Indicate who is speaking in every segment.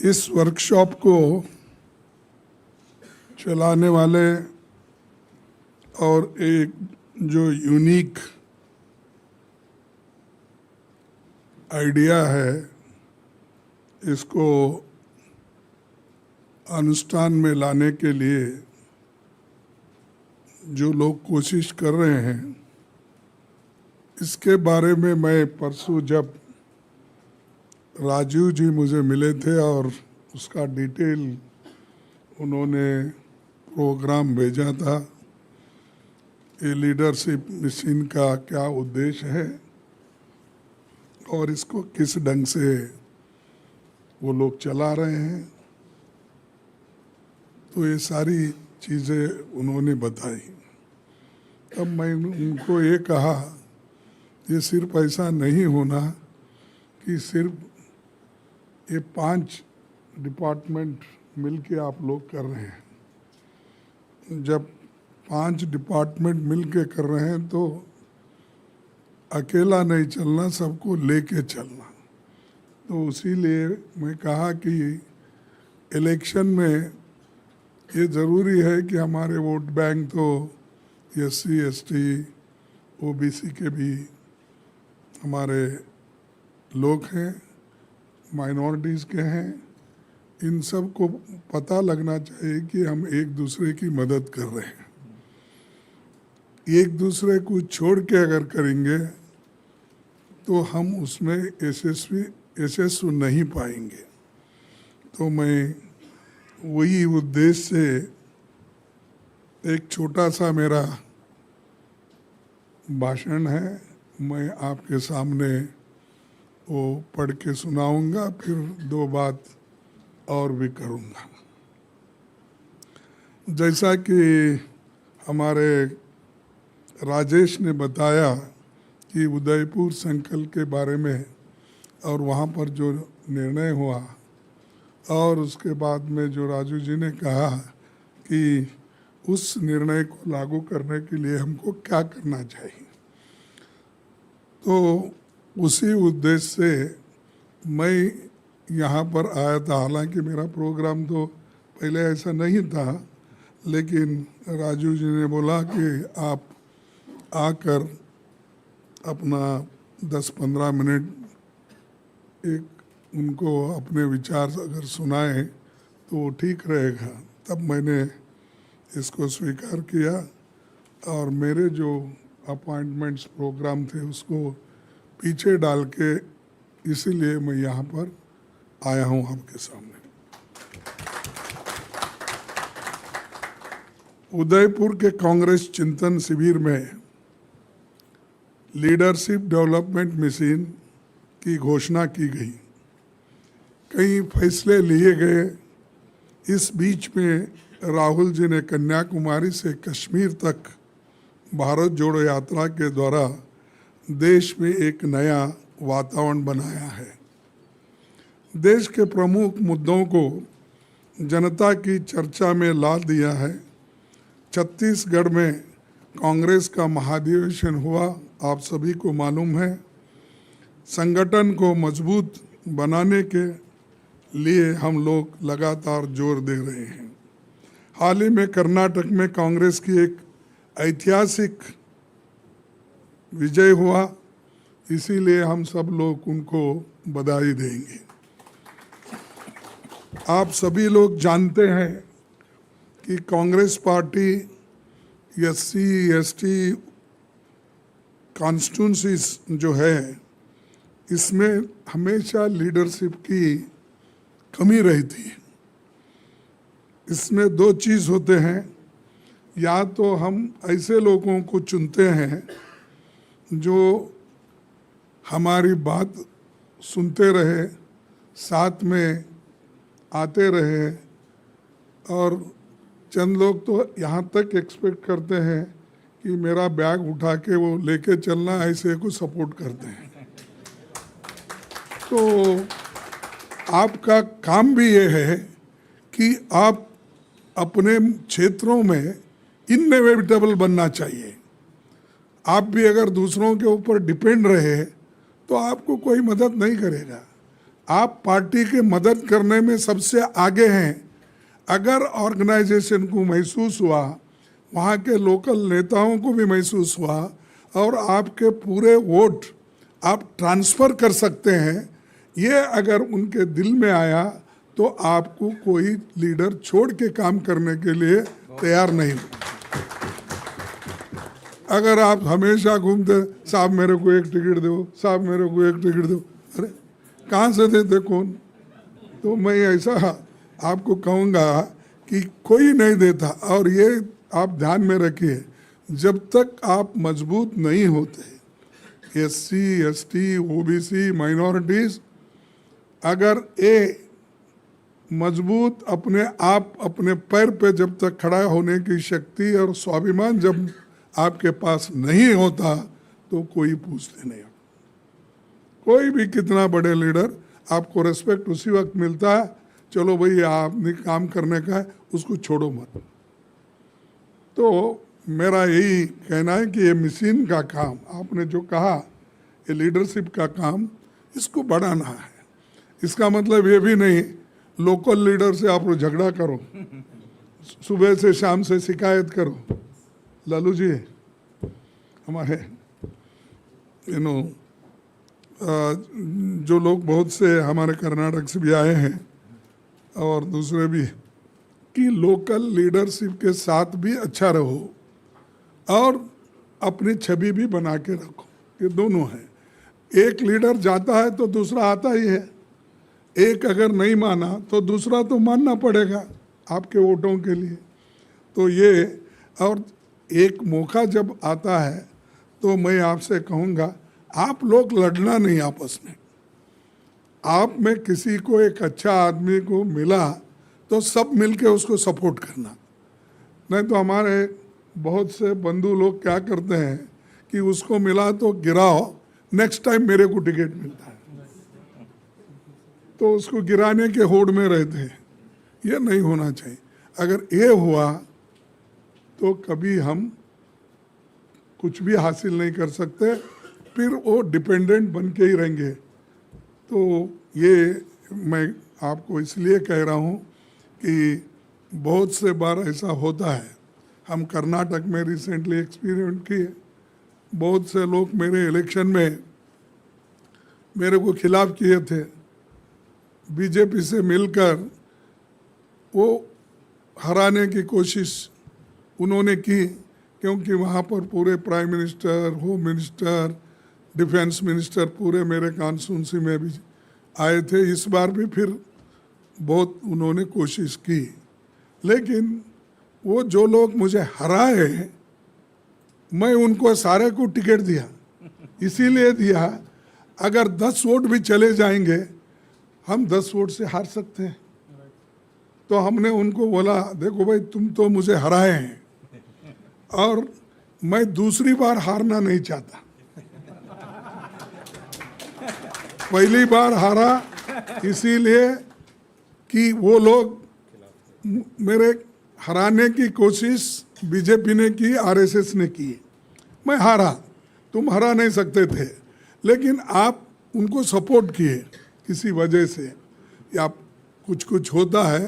Speaker 1: इस वर्कशॉप को चलाने वाले और एक जो यूनिक आइडिया है इसको अनुष्ठान में लाने के लिए जो लोग कोशिश कर रहे हैं, इसके बारे में मैं परसों जब राजीव जी मुझे मिले थे और उसका डिटेल उन्होंने प्रोग्राम भेजा था, ये लीडरशिप मिशन का क्या उद्देश्य है और इसको किस ढंग से वो लोग चला रहे हैं, तो ये सारी चीज़ें उन्होंने बताई। तब मैं उनको ये कहा, ये सिर्फ ऐसा नहीं होना कि सिर्फ ये 5 डिपार्टमेंट मिलके आप लोग कर रहे हैं। जब 5 डिपार्टमेंट मिलके कर रहे हैं तो अकेला नहीं चलना, सबको लेके चलना। तो इसीलिए मैं कहा कि इलेक्शन में ये ज़रूरी है कि हमारे वोट बैंक तो SC ST OBC के भी हमारे लोग हैं, माइनॉरिटीज़ के हैं, इन सब को पता लगना चाहिए कि हम एक दूसरे की मदद कर रहे हैं। एक दूसरे को छोड़ के अगर करेंगे तो हम उसमें यशस्वी नहीं पाएंगे। तो मैं वही उद्देश्य से एक छोटा सा मेरा भाषण है, मैं आपके सामने वो पढ़ के सुनाऊंगा, फिर 2 बात और भी करूंगा। जैसा कि हमारे राजेश ने बताया कि उदयपुर संकल्प के बारे में और वहाँ पर जो निर्णय हुआ, और उसके बाद में जो राजू जी ने कहा कि उस निर्णय को लागू करने के लिए हमको क्या करना चाहिए, तो उसी उद्देश्य से मैं यहाँ पर आया था। हालांकि मेरा प्रोग्राम तो पहले ऐसा नहीं था, लेकिन राजू जी ने बोला कि आप आकर अपना 10-15 मिनट एक उनको अपने विचार अगर सुनाएं तो वो ठीक रहेगा। तब मैंने इसको स्वीकार किया और मेरे जो अपॉइंटमेंट्स प्रोग्राम थे उसको पीछे डाल के इसीलिए मैं यहाँ पर आया हूँ आपके सामने। उदयपुर के कांग्रेस चिंतन शिविर में लीडरशिप डेवलपमेंट मिशन की घोषणा की गई, कई फैसले लिए गए। इस बीच में राहुल जी ने कन्याकुमारी से कश्मीर तक भारत जोड़ो यात्रा के द्वारा देश में एक नया वातावरण बनाया है। देश के प्रमुख मुद्दों को जनता की चर्चा में ला दिया है। छत्तीसगढ़ में कांग्रेस का महाधिवेशन हुआ, आप सभी को मालूम है। संगठन को मजबूत बनाने के लिए हम लोग लगातार जोर दे रहे हैं। हाल ही में कर्नाटक में कांग्रेस की एक ऐतिहासिक विजय हुआ, इसीलिए हम सब लोग उनको बधाई देंगे। आप सभी लोग जानते हैं कि Congress party SC ST constituencies जो है, इसमें हमेशा लीडरशिप की कमी रहती है। इसमें 2 चीज़ होते हैं, या तो हम ऐसे लोगों को चुनते हैं जो हमारी बात सुनते रहे, साथ में आते रहे, और चंद लोग तो यहाँ तक एक्सपेक्ट करते हैं कि मेरा बैग उठा के वो लेके चलना, ऐसे को सपोर्ट करते हैं। तो आपका काम भी ये है कि आप अपने क्षेत्रों में इनएविटेबल बनना चाहिए। आप भी अगर दूसरों के ऊपर डिपेंड रहे तो आपको कोई मदद नहीं करेगा। आप पार्टी के मदद करने में सबसे आगे हैं। अगर ऑर्गेनाइजेशन को महसूस हुआ, वहाँ के लोकल नेताओं को भी महसूस हुआ और आपके पूरे वोट आप ट्रांसफ़र कर सकते हैं, ये अगर उनके दिल में आया तो आपको कोई लीडर छोड़ के काम करने के लिए तैयार नहीं। अगर आप हमेशा घूमते, साहब मेरे को एक टिकट दो, साहब मेरे को एक टिकट दो, अरे कहाँ से देते कौन? तो मैं ऐसा आपको कहूँगा कि कोई नहीं देता। और ये आप ध्यान में रखिए, जब तक आप मजबूत नहीं होते, SC, ST, OBC, माइनॉरिटीज़, अगर ये मजबूत अपने आप अपने पैर पे जब तक खड़ा होने की शक्ति और स्वाभिमान जब आपके पास नहीं होता तो कोई पूछते नहीं। कोई भी कितना बड़े लीडर, आपको रिस्पेक्ट उसी वक्त मिलता है, चलो भाई आपने काम करने का है, उसको छोड़ो मत। तो मेरा यही कहना है कि ये मशीन का काम, आपने जो कहा, ये लीडरशिप का काम, इसको बढ़ाना है। इसका मतलब ये भी नहीं लोकल लीडर से आप झगड़ा करो, सुबह से शाम से शिकायत करो। लालू जी हमारे जो लोग बहुत से हमारे कर्नाटक से भी आए हैं और दूसरे भी, कि लोकल लीडरशिप के साथ भी अच्छा रहो और अपनी छवि भी बना के रखो। ये दोनों है। एक लीडर जाता है तो दूसरा आता ही है, एक अगर नहीं माना तो दूसरा तो मानना पड़ेगा आपके वोटों के लिए। तो ये, और एक मौका जब आता है तो मैं आपसे कहूँगा, आप लोग लड़ना नहीं आपस में। आप में किसी को एक अच्छा आदमी को मिला तो सब मिलके उसको सपोर्ट करना। नहीं तो हमारे बहुत से बंधु लोग क्या करते हैं कि उसको मिला तो गिराओ, नेक्स्ट टाइम मेरे को टिकट मिलता है, तो उसको गिराने के होड़ में रहते हैं। ये नहीं होना चाहिए। अगर ये हुआ तो कभी हम कुछ भी हासिल नहीं कर सकते, फिर वो डिपेंडेंट बन के ही रहेंगे। तो ये मैं आपको इसलिए कह रहा हूँ कि बहुत से बार ऐसा होता है। हम कर्नाटक में रिसेंटली एक्सपीरियंस किए, बहुत से लोग मेरे इलेक्शन में मेरे को खिलाफ किए थे, बीजेपी से मिलकर वो हराने की कोशिश उन्होंने की, क्योंकि वहाँ पर पूरे prime minister, home minister, defence minister पूरे मेरे कॉन्स्टिट्यूंसी में भी आए थे। इस बार भी फिर बहुत उन्होंने कोशिश की, लेकिन वो जो लोग मुझे हराए, मैं उनको सारे को टिकट दिया। इसीलिए दिया, अगर 10 वोट भी चले जाएंगे, हम 10 वोट से हार सकते हैं। तो हमने उनको बोला, देखो भाई तुम तो मुझे हराए हैं और मैं दूसरी बार हारना नहीं चाहता। पहली बार हारा इसीलिए कि वो लोग मेरे हराने की कोशिश बीजेपी ने की, आरएसएस ने की। मैं हारा, तुम हरा नहीं सकते थे, लेकिन आप उनको सपोर्ट किए किसी वजह से, या कुछ कुछ होता है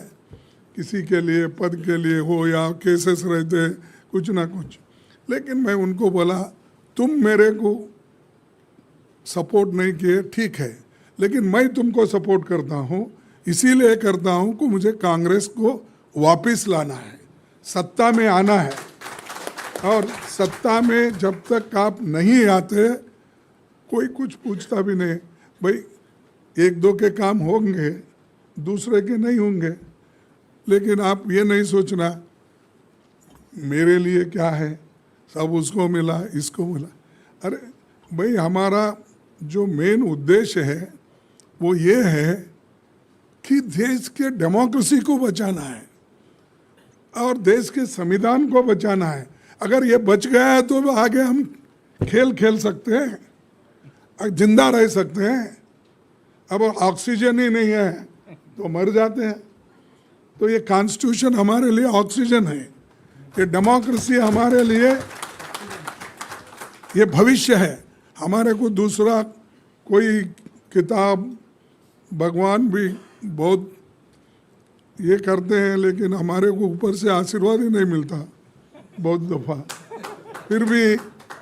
Speaker 1: किसी के लिए, पद के लिए हो या केसेस रहते कुछ ना कुछ। लेकिन मैं उनको बोला, तुम मेरे को सपोर्ट नहीं किए, ठीक है, लेकिन मैं तुमको सपोर्ट करता हूँ। इसीलिए करता हूँ कि मुझे कांग्रेस को वापस लाना है, सत्ता में आना है। और सत्ता में जब तक आप नहीं आते, कोई कुछ पूछता भी नहीं। भाई 1-2 के काम होंगे, दूसरे के नहीं होंगे, लेकिन आप ये नहीं सोचना मेरे लिए क्या है, सब उसको मिला, इसको मिला। अरे भाई, हमारा जो मेन उद्देश्य है वो ये है कि देश के डेमोक्रेसी को बचाना है और देश के संविधान को बचाना है। अगर ये बच गया है तो आगे हम खेल खेल सकते हैं, जिंदा रह सकते हैं। अब ऑक्सीजन ही नहीं है तो मर जाते हैं। तो ये कॉन्स्टिट्यूशन हमारे लिए ऑक्सीजन है, ये डेमोक्रेसी हमारे लिए ये भविष्य है। हमारे को दूसरा कोई किताब, भगवान भी बहुत ये करते हैं, लेकिन हमारे को ऊपर से आशीर्वाद ही नहीं मिलता बहुत दफ़ा। फिर भी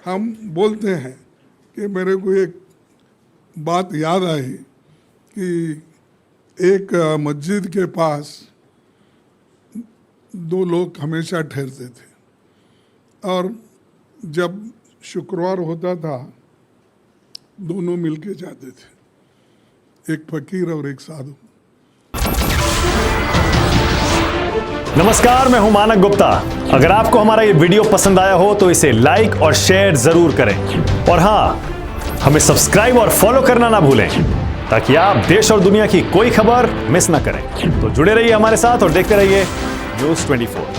Speaker 1: हम बोलते हैं कि मेरे को एक बात याद आई कि एक मस्जिद के पास 2 लोग हमेशा ठहरते थे, और जब शुक्रवार होता था दोनों मिलके जाते थे, एक फकीर और एक साधु।
Speaker 2: नमस्कार, मैं हूं मानक गुप्ता। अगर आपको हमारा ये वीडियो पसंद आया हो तो इसे लाइक और शेयर जरूर करें, और हां, हमें सब्सक्राइब और फॉलो करना ना भूलें ताकि आप देश और दुनिया की कोई खबर मिस ना करें। तो जुड़े रहिए हमारे साथ और देखते रहिए न्यूज़ 24।